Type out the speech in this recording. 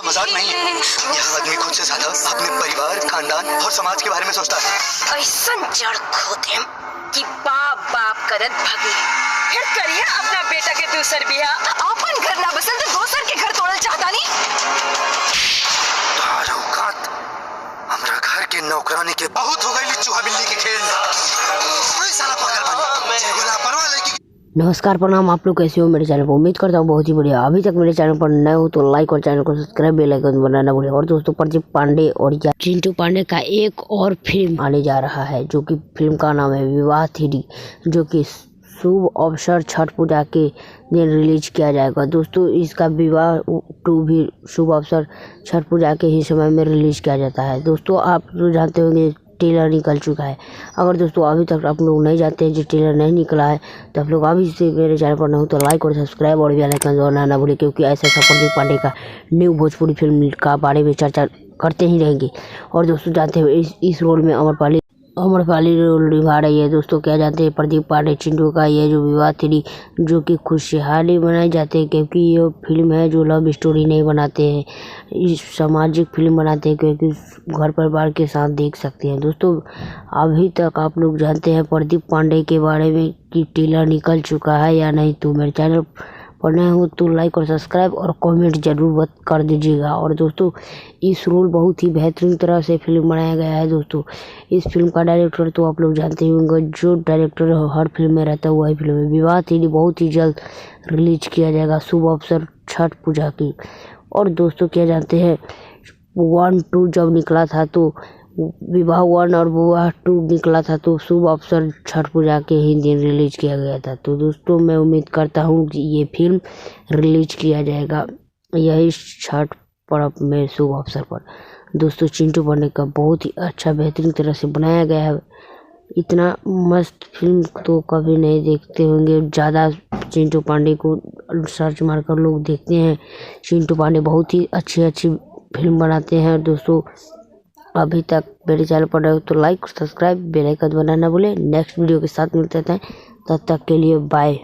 मजाक नहीं। यह आदमी खुद से ज्यादा अपने परिवार, खानदान और समाज के बारे में सोचता है। ऐसा जड़ खोदे कि बाप बाप करत भगे फिर करिए अपना बेटा के दूसर बिया। अपन घर ना बसल तो दोसर के घर तोड़ल चाहता नहीं। हमरा घर के नौकरानी के बहुत हो गई चूहा बिल्ली के खेल। साला पागल बन जेगो लापरवाह लड़की। नमस्कार, प्रणाम। आप लोग कैसे हो मेरे चैनल पर? उम्मीद करता हूँ बहुत ही बढ़िया। अभी तक मेरे चैनल पर नए हो तो लाइक और चैनल को सब्सक्राइब, बेल आइकन बनाना भूलें। और दोस्तों, प्रदीप पांडे और चिंटू पांडे का एक और फिल्म आने जा रहा है, जो कि फिल्म का नाम है विवाह 3D, जो कि शुभ अवसर छठ पूजा के दिन रिलीज किया जाएगा। दोस्तों, इसका विवाह 2 भी शुभ अवसर छठ पूजा के ही समय में रिलीज किया जाता है। दोस्तों, आप तो जानते होंगे ट्रेलर निकल चुका है। अगर दोस्तों अभी तक आप लोग नहीं जानते हैं जो ट्रेलर नहीं निकला है, तो आप लोग अभी से मेरे चैनल पर नहीं हो तो लाइक और सब्सक्राइब और बेल आइकन दबाना ना भूलें, क्योंकि ऐसा प्रदीप पांडे का न्यू भोजपुरी फिल्म का बारे में चर्चा करते ही रहेंगे। और दोस्तों, जानते हैं इस रोल में अमरपाली रोल निभा रही है। दोस्तों, क्या जानते हैं प्रदीप पांडे चिंटू का ये जो विवाह 3D, जो कि खुशहाली बनाई जाते हैं, क्योंकि ये फिल्म है जो लव स्टोरी नहीं बनाते हैं, इस सामाजिक फिल्म बनाते हैं, क्योंकि घर परिवार के साथ देख सकते हैं। दोस्तों, अभी तक आप लोग जानते हैं प्रदीप पांडे के बारे में कि ट्रेलर निकल चुका है या नहीं? तो मेरे चैनल पर नए हो तो लाइक और सब्सक्राइब और कमेंट जरूर कर दीजिएगा। और दोस्तों, इस रोल बहुत ही बेहतरीन तरह से फिल्म बनाया गया है। दोस्तों, इस फिल्म का डायरेक्टर तो आप लोग जानते ही होंगे, जो डायरेक्टर हर फिल्म में रहता हुआ है। फिल्म में विवाह 3D बहुत ही जल्द रिलीज किया जाएगा, शुभ अवसर छठ पूजा की। और दोस्तों, क्या जानते हैं 1, 2 जब निकला था तो विवाह 1 और विवाह 2 निकला था तो शुभ अवसर छठ पूजा के ही दिन रिलीज किया गया था। तो दोस्तों, मैं उम्मीद करता हूँ कि ये फिल्म रिलीज किया जाएगा यही छठ पर्व में शुभ अवसर पर। दोस्तों, चिंटू पांडे का बहुत ही अच्छा बेहतरीन तरह से बनाया गया है। इतना मस्त फिल्म तो कभी नहीं देखते होंगे। ज़्यादा चिंटू पांडे को सर्च मारकर लोग देखते हैं। चिंटू पांडे बहुत ही अच्छी फिल्म बनाते हैं। दोस्तों, अभी तक मेरे चैनल पर रहे हो तो लाइक सब्सक्राइब बेल आइकन बनाना भूलें। नेक्स्ट वीडियो के साथ मिलते हैं, तब तक के लिए बाय।